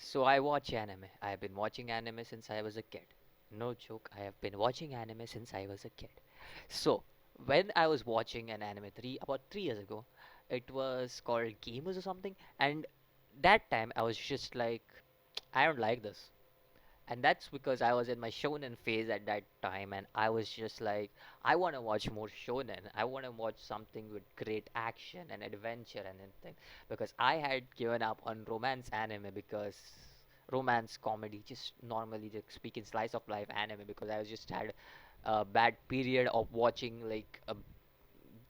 So I watch anime. I have been watching anime since I was a kid. No joke, I have been watching anime since I was a kid. So when I was watching an anime about 3 years ago, it was called Gamers or something, and that time I was just like, I don't like this. And that's because I was in my shonen phase at that time, and I was just like, I want to watch more shonen. I want to watch something with great action and adventure and anything, because I had given up on romance anime because romance comedy just normally just speaking slice of life anime because I was just had a bad period of watching like a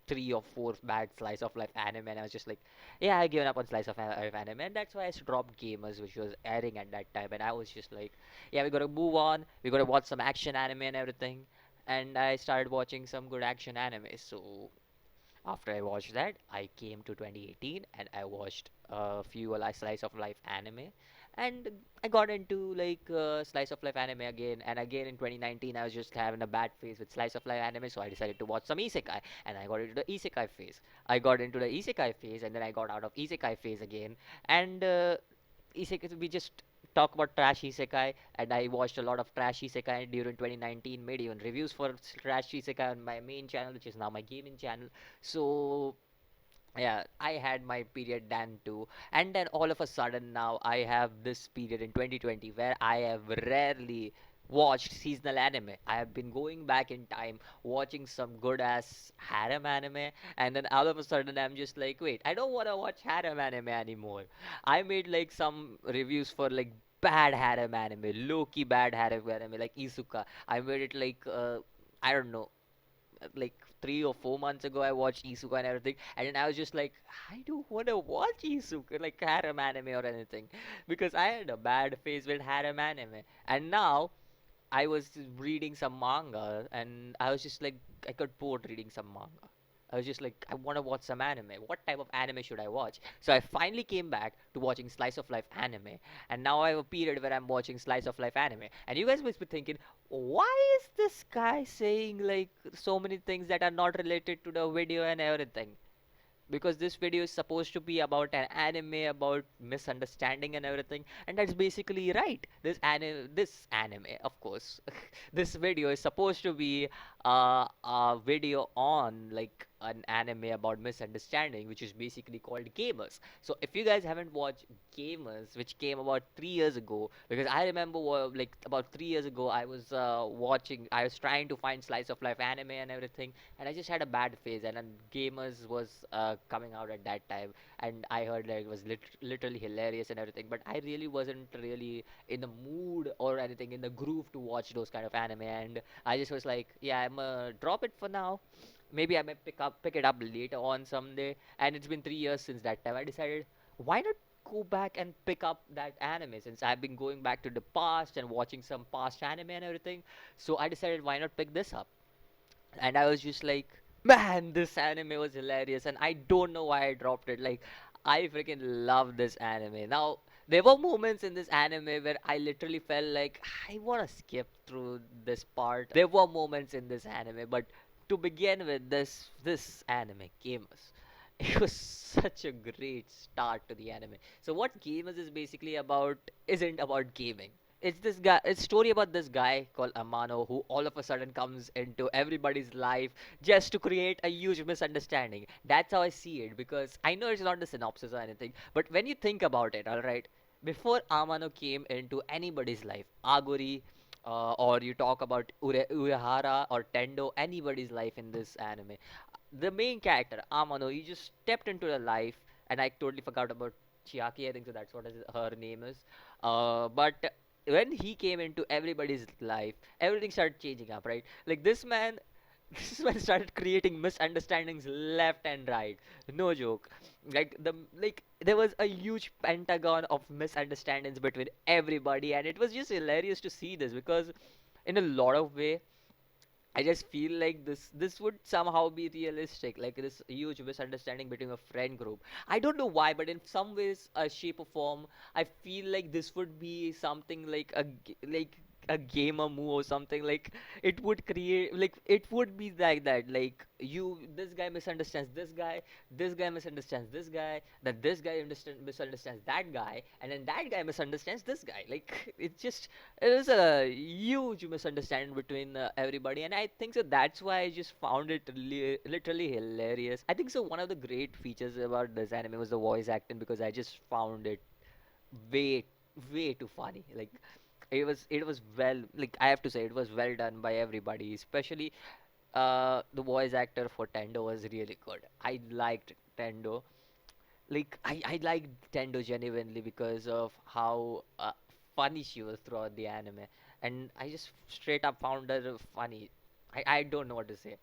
3 or 4 bad slice of life anime, and I was just like, yeah, I given up on slice of life anime, and that's why I dropped Gamers, which was airing at that time, and I was just like, yeah, we gotta move on, we gotta watch some action anime and everything, and I started watching some good action anime. So after I watched that, I came to 2018 and I watched a few like slice of life anime, and I got into like slice of life anime again and again in 2019. I was just having a bad phase with slice of life anime, so I decided to watch some isekai, and I got into the isekai phase. I got into the isekai phase, and then I got out of isekai phase again, and isekai we just talk about trash isekai, and I watched a lot of trash isekai during 2019, made even reviews for trash isekai on my main channel, which is now my gaming channel. So yeah, I had my period then too, and then all of a sudden now I have this period in 2020 where I have rarely watched seasonal anime. I have been going back in time, watching some good ass harem anime, and then all of a sudden I'm just like, wait, I don't want to watch harem anime anymore. I made like some reviews for like bad harem anime, low key bad harem anime like Isuka. I made it like I don't know, like 3 or 4 months ago I watched Isuka and everything, and then I was just like, I don't want to watch Isuka like harem anime or anything, because I had a bad phase with harem anime, and now I was reading some manga, and I was just like, I got bored reading some manga. I was just like, I want to watch some anime. What type of anime should I watch? So I finally came back to watching slice of life anime, and now I have a period where I'm watching slice of life anime. And you guys must be thinking, why is this guy saying like so many things that are not related to the video and everything? Because this video is supposed to be about an anime about misunderstanding and everything, and that's basically right. This anime, of course, this video is supposed to be a video on like an anime about misunderstanding, which is basically called Gamers. So if you guys haven't watched Gamers, which came about 3 years ago, because I remember like about 3 years ago I was I was trying to find slice of life anime and everything, and I just had a bad phase. And then Gamers was coming out at that time, and I heard that it was literally hilarious and everything. But I really wasn't really in the mood or anything in the groove to watch those kind of anime, and I just was like, yeah, I'm drop it for now. Maybe I may pick it up later on someday. And it's been 3 years since that time. I decided, why not go back and pick up that anime, since I've been going back to the past and watching some past anime and everything. So I decided, why not pick this up? And I was just like, man, this anime was hilarious, and I don't know why I dropped it. Like, I freaking love this anime. Now, there were moments in this anime where I literally felt like I want to skip through this part. There were moments in this anime, but to begin with, this anime, Gamers, it was such a great start to the anime. So what Gamers is basically about isn't about gaming. It's this guy. It's story about this guy called Amano who all of a sudden comes into everybody's life just to create a huge misunderstanding. That's how I see it, because I know it's not the synopsis or anything, but when you think about it, all right, before Amano came into anybody's life, Aguri, or you talk about Urahara or Tendo, anybody's life in this anime, the main character Amano, he just stepped into the life, and I totally forgot about Chiaki. I think so. That's what her name is. But when he came into everybody's life, everything started changing up, right? Like this man, this man started creating misunderstandings left and right. No joke. Like there was a huge pentagon of misunderstandings between everybody, and it was just hilarious to see this, because in a lot of way I just feel like this would somehow be realistic, like this huge misunderstanding between a friend group. I don't know why, but in some ways, shape or form, I feel like this would be something like a gamer move or something, like it would create, like it would be like that, like this guy misunderstands this guy misunderstands this guy, that this guy misunderstands that guy, and then that guy misunderstands this guy. Like it is a huge misunderstanding between everybody, and I think so that's why I just found it literally hilarious. I think so one of the great features about this anime was the voice acting, because I just found it way way too funny. Like it was well, like I have to say it was well done by everybody, especially the voice actor for Tendo was really good. I liked Tendo. Like I liked Tendo genuinely because of how funny she was throughout the anime, and I just straight up found her funny. I don't know what to say.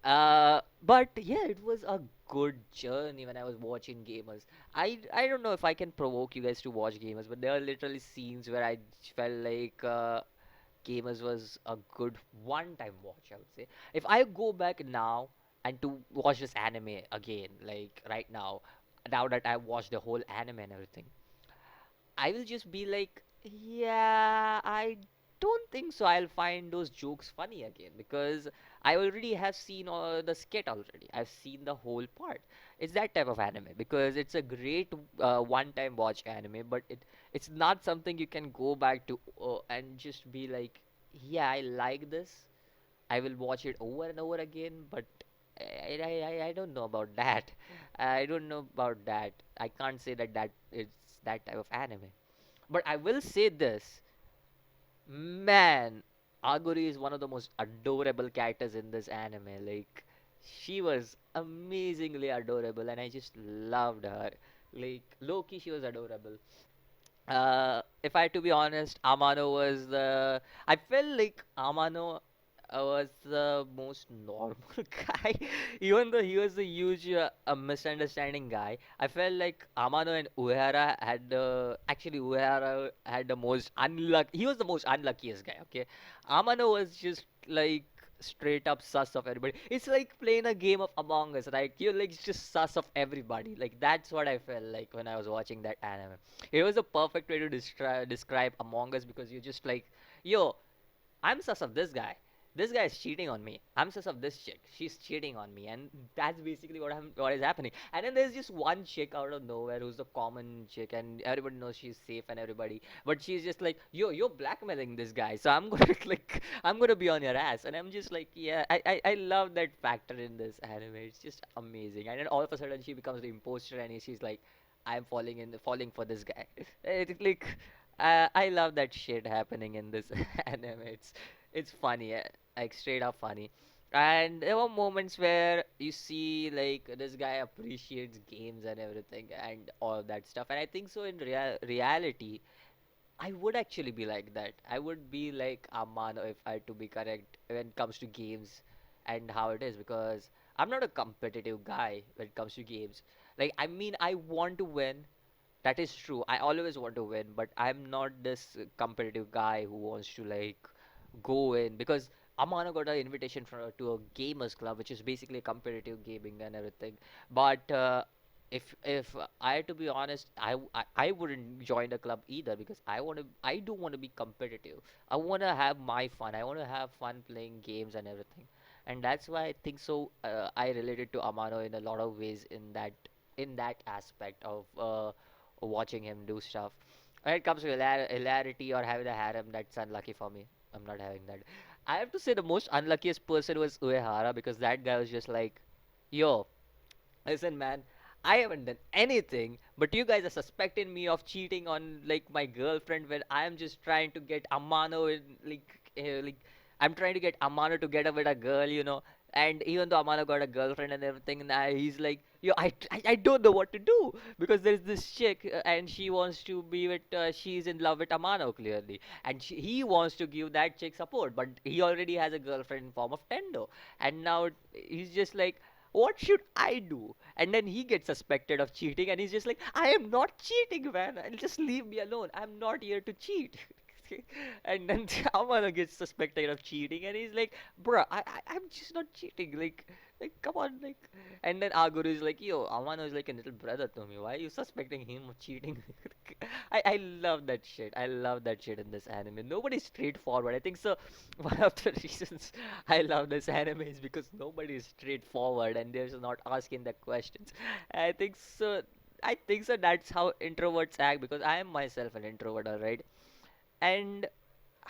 But yeah, it was a good journey when I was watching Gamers. I don't know if I can provoke you guys to watch Gamers, but there are literally scenes where I felt like Gamers was a good one-time watch, I would say. If I go back now and to watch this anime again, like right now that I watched the whole anime and everything, I will just be like, yeah, I don't think so. I'll find those jokes funny again, because I already have seen all the skit already. I've seen the whole part. It's that type of anime because it's a great one-time watch anime, but it's not something you can go back to and just be like, yeah, I like this. I will watch it over and over again, but I don't know about that. I don't know about that. I can't say that it's that type of anime. But I will say this, man, Aguri is one of the most adorable characters in this anime. Like, she was amazingly adorable, and I just loved her. Like, Loki, she was adorable. If I had to be honest, Amano was the. I felt like Amano was the most normal guy, even though he was a huge misunderstanding guy. I felt like Amano and Uehara had actually Uehara had the most unlucky. He was the most unluckiest guy. Okay, Amano was just like straight up sus of everybody. It's like playing a game of Among Us, right? You're like just sus of everybody. Like that's what I felt like when I was watching that anime. It was a perfect way to describe Among Us, because you're just like, yo, I'm sus of this guy. This guy is cheating on me. I'm sus of this chick. She's cheating on me, and that's basically what is happening. And then there's just one chick out of nowhere who's the common chick, and everybody knows she's safe and everybody. But she's just like, yo, you're blackmailing this guy, so I'm gonna like, I'm gonna be on your ass. And I'm just like, yeah, I love that factor in this anime. It's just amazing. And then all of a sudden she becomes the imposter, and she's like, I'm falling for this guy. Like, I love that shit happening in this anime. It's funny, like straight up funny. And there were moments where you see like this guy appreciates games and everything and all of that stuff. And I think so in reality, I would actually be like that. I would be like Amano if I had to be correct when it comes to games and how it is, because I'm not a competitive guy when it comes to games. Like, I mean, I want to win, that is true. I always want to win, but I'm not this competitive guy who wants to like go in, because Amano got an invitation to a gamers club, which is basically competitive gaming and everything. But if I had to be honest, I wouldn't join the club either, because I do want to be competitive. I want to have my fun. I want to have fun playing games and everything, and that's why I think so. I related to Amano in a lot of ways in that aspect of watching him do stuff. When it comes to hilarity or having a harem, that's unlucky for me. I'm not having that. I have to say the most unluckiest person was Uehara, because that guy was just like, yo, listen, man, I haven't done anything, but you guys are suspecting me of cheating on like my girlfriend when I'm just trying to get Amano in like I'm trying to get Amano to get up with a girl, you know. And even though Amano got a girlfriend and everything, now he's like, yo, I don't know what to do, because there's this chick and she wants to be with, she's in love with Amano clearly, and he wants to give that chick support, but he already has a girlfriend in form of Tendo, and now he's just like, what should I do? And then he gets suspected of cheating, and he's just like, I am not cheating, man. And just leave me alone. I'm not here to cheat. And then Amano gets suspected of cheating, and he's like, "Bruh, I'm just not cheating. Like, come on, like." And then Aguru is like, "Yo, Amano is like a little brother to me. Why are you suspecting him of cheating?" I love that shit. I love that shit in this anime. Nobody's straightforward. I think so. One of the reasons I love this anime is because nobody is straightforward and they're just not asking the questions. I think so. I think so. That's how introverts act because I am myself an introvert, alright? And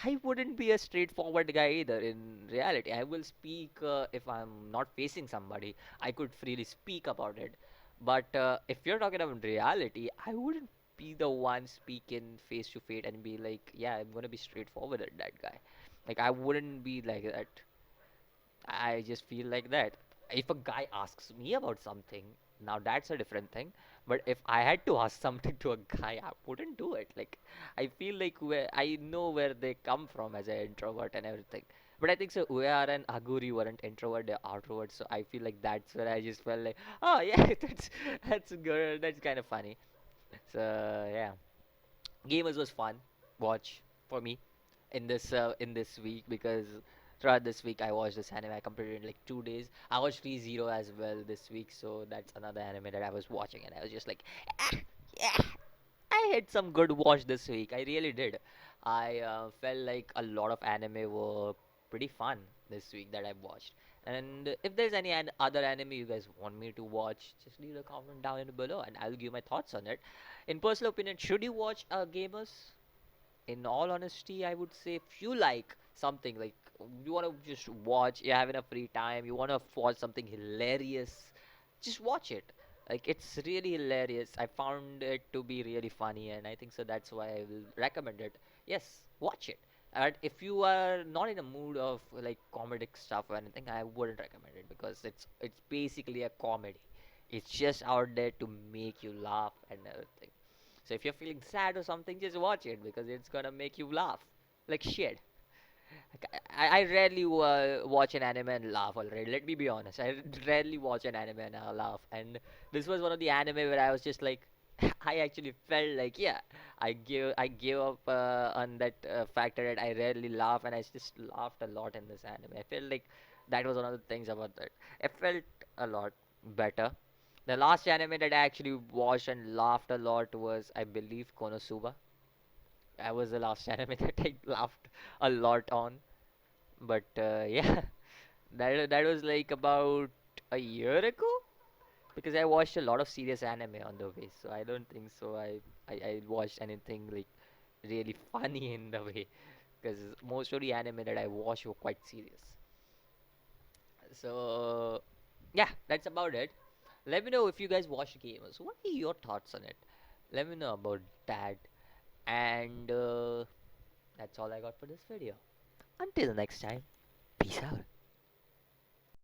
I wouldn't be a straightforward guy either in reality. I will speak if I'm not facing somebody. I could freely speak about it. But if you're talking about reality, I wouldn't be the one speaking face to face and be like, yeah, I'm gonna be straightforward at that guy. Like, I wouldn't be like that. I just feel like that. If a guy asks me about something, now that's a different thing. But if I had to ask something to a guy, I wouldn't do it. Like, I feel like where I know where they come from as an introvert and everything. But I think so. Uar and Aguri weren't introvert; they're outrovert. So I feel like that's where I just felt like, oh yeah, that's good. That's kind of funny. So yeah, Gamers was fun. Watch for me in this week because throughout this week I watched this anime. I completed in like 2 days. I watched ReZero as well this week, so that's another anime that I was watching, and I was just like, ah, yeah, I had some good watch this week. I really did. I felt like a lot of anime were pretty fun this week that I watched. And if there's any other anime you guys want me to watch, just leave a comment down in below, and I'll give my thoughts on it. In personal opinion, should you watch Gamers? In all honesty, I would say if you like something like you want to just watch, you're having a free time, you want to watch something hilarious, just watch it. Like it's really hilarious. I found it to be really funny, and I think so. That's why I will recommend it. Yes, watch it. And if you are not in a mood of like comedic stuff or anything, I wouldn't recommend it because it's basically a comedy. It's just out there to make you laugh and everything. So if you're feeling sad or something, just watch it because it's gonna make you laugh like shit. Like, I rarely watch an anime and laugh already. Let me be honest. I rarely watch an anime and I laugh. And this was one of the anime where I was just like, I actually felt like, yeah, I gave up on that factor that I rarely laugh, and I just laughed a lot in this anime. I felt like that was one of the things about that. It felt a lot better. The last anime that I actually watched and laughed a lot was, I believe, Konosuba. That was the last anime that I laughed a lot on. But yeah, that was like about a year ago because I watched a lot of serious anime on the way. So I don't think so. I watched anything like really funny in the way because most of the anime that I watched were quite serious. So yeah, that's about it. Let me know if you guys watch Gamers. What are your thoughts on it? Let me know about that. And that's all I got for this video. Until next time, peace out.